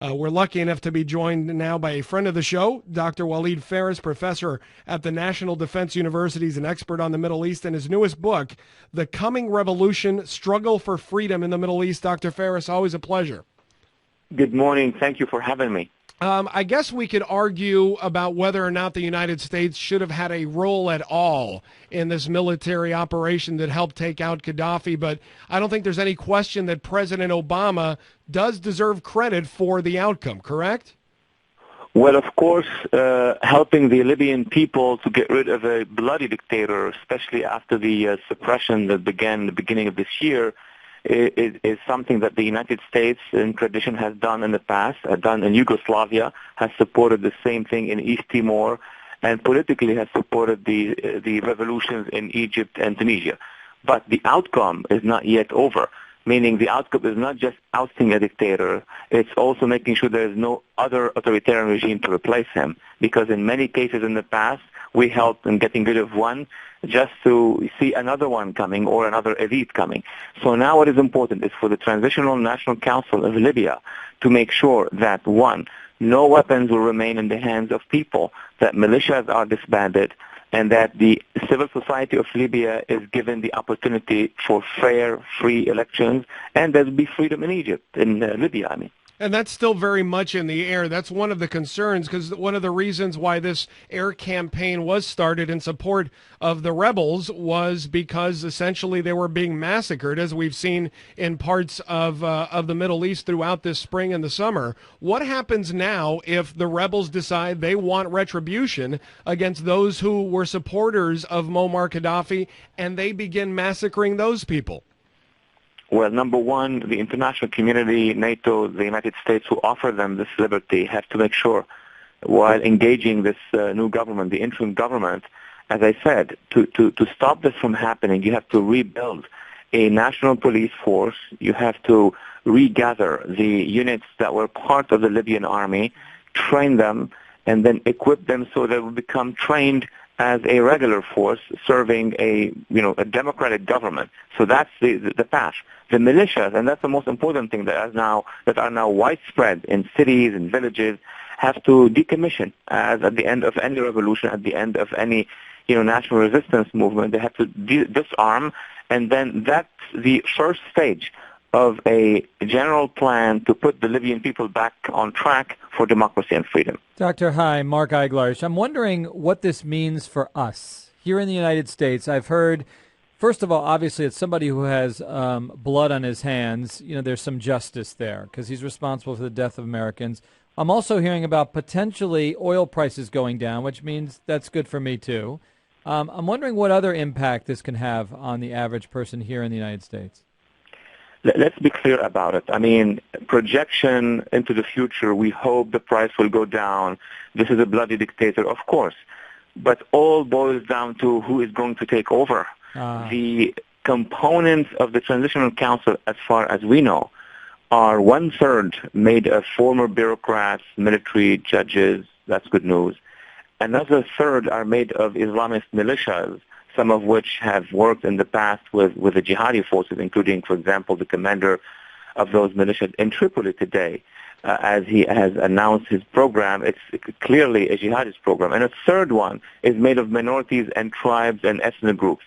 We're lucky enough to be joined now by a friend of the show, Dr. WIOD Phares, professor at the National Defense University, is an expert on the Middle East, and his newest book, The Coming Revolution, Struggle for Freedom in the Middle East. Dr. Phares, always a pleasure. Good morning. Thank you for having me. I guess we could argue about whether or not the United States should have had a role at all in this military operation that helped take out Gaddafi, but I don't think there's any question that President Obama does deserve credit for the outcome, correct? Well, of course, helping the Libyan people to get rid of a bloody dictator, especially after the suppression that began in the beginning of this year, is something that the United States in tradition has done in the past, done in Yugoslavia, has supported the same thing in East Timor, and politically has supported the revolutions in Egypt and Tunisia. But the outcome is not yet over, meaning the outcome is not just ousting a dictator, it's also making sure there is no other authoritarian regime to replace him, because in many cases in the past, we helped in getting rid of one just to see another one coming or another elite coming. So now what is important is for the Transitional National Council of Libya to make sure that, one, no weapons will remain in the hands of people, that militias are disbanded, and that the civil society of Libya is given the opportunity for fair, free elections, and there will be freedom in Egypt, in Libya, I mean. And that's still very much in the air. That's one of the concerns, because one of the reasons why this air campaign was started in support of the rebels was because essentially they were being massacred, as we've seen in parts of the Middle East throughout this spring and the summer. What happens now if the rebels decide they want retribution against those who were supporters of Muammar Gaddafi and they begin massacring those people? Well, number one, the international community, NATO, the United States, who offer them this liberty, have to make sure, while engaging this new government, the interim government, as I said, to stop this from happening, you have to rebuild a national police force. You have to regather the units that were part of the Libyan army, train them, and then equip them so they will become trained as a regular force serving a democratic government. So that's the path. The militias, and that's the most important thing that are now widespread in cities and villages, have to decommission as at the end of any revolution, at the end of any national resistance movement. They have to disarm, and then that's the first stage of a general plan to put the Libyan people back on track for democracy and freedom. Dr. Hi, Mark Eiglarsh. I'm wondering what this means for us here in the United States. I've heard, first of all, obviously, it's somebody who has blood on his hands. There's some justice there because he's responsible for the death of Americans. I'm also hearing about potentially oil prices going down, which means that's good for me, too. I'm wondering what other impact this can have on the average person here in the United States. Let's be clear about it. I mean, projection into the future, we hope the price will go down. This is a bloody dictator, of course. But all boils down to who is going to take over. The components of the Transitional Council, as far as we know, are one-third made of former bureaucrats, military judges. That's good news. Another third are made of Islamist militias, some of which have worked in the past with the jihadi forces, including, for example, the commander of those militias in Tripoli today. As he has announced his program, it's clearly a jihadist program. And a third one is made of minorities and tribes and ethnic groups.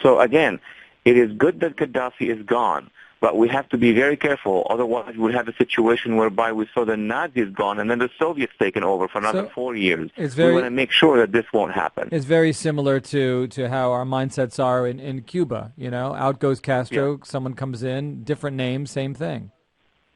So again, it is good that Gaddafi is gone, but we have to be very careful. Otherwise, we'll have a situation whereby we saw the Nazis gone and then the Soviets taken over for another 4 years. We want to make sure that this won't happen. It's very similar to how our mindsets are in Cuba. Out goes Castro, someone comes in, different name, same thing.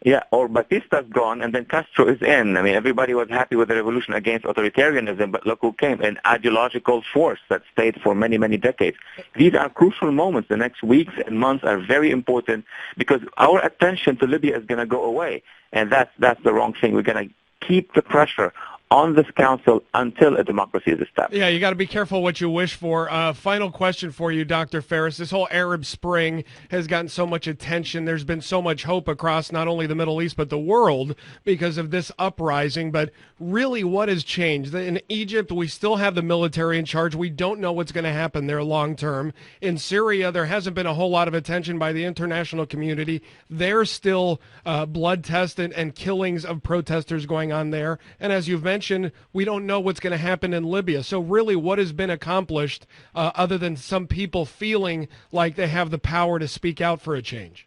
Yeah, or Batista's gone, and then Castro is in. I mean, everybody was happy with the revolution against authoritarianism, but look who came, an ideological force that stayed for many, many decades. These are crucial moments. The next weeks and months are very important because our attention to Libya is going to go away, and that's the wrong thing. We're going to keep the pressure on this council until a democracy is established. Yeah, you got to be careful what you wish for. Final question for you, Dr. Phares. This whole Arab Spring has gotten so much attention. There's been so much hope across not only the Middle East but the world because of this uprising. But really, what has changed? In Egypt, we still have the military in charge. We don't know what's going to happen there long term. In Syria, there hasn't been a whole lot of attention by the international community. There's still blood tests and killings of protesters going on there. And as you've mentioned, we don't know what's going to happen in Libya. So really, what has been accomplished other than some people feeling like they have the power to speak out for a change?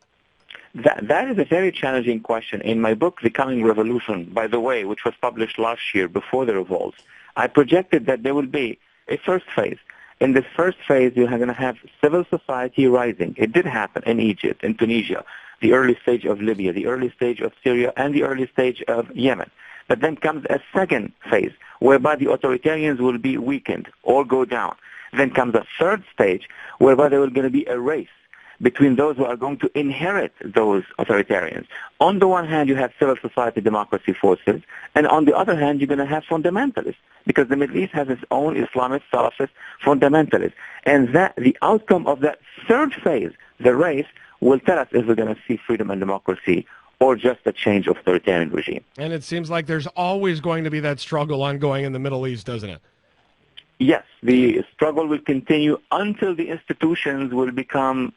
That is a very challenging question. In my book, The Coming Revolution, by the way, which was published last year before the revolts, I projected that there will be a first phase. In this first phase, you're going to have civil society rising. It did happen in Egypt, in Tunisia, the early stage of Libya, the early stage of Syria, and the early stage of Yemen. But then comes a second phase, whereby the authoritarians will be weakened or go down. Then comes a third stage, whereby there will going to be a race between those who are going to inherit those authoritarians. On the one hand, you have civil society democracy forces, and on the other hand, you're going to have fundamentalists, because the Middle East has its own Islamist, Salafist fundamentalists. And that the outcome of that third phase, the race, will tell us if we're going to see freedom and democracy or just a change of authoritarian regime. And it seems like there's always going to be that struggle ongoing in the Middle East, doesn't it? Yes, the struggle will continue until the institutions will become,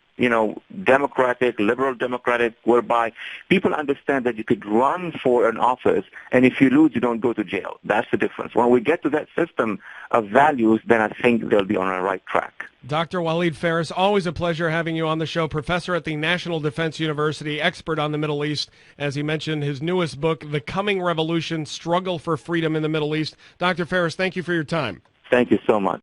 democratic, liberal democratic, whereby people understand that you could run for an office, and if you lose, you don't go to jail. That's the difference. When we get to that system of values, then I think they'll be on the right track. Dr. Walid Phares, always a pleasure having you on the show. Professor at the National Defense University, expert on the Middle East. As he mentioned, his newest book, The Coming Revolution, Struggle for Freedom in the Middle East. Dr. Phares, thank you for your time. Thank you so much.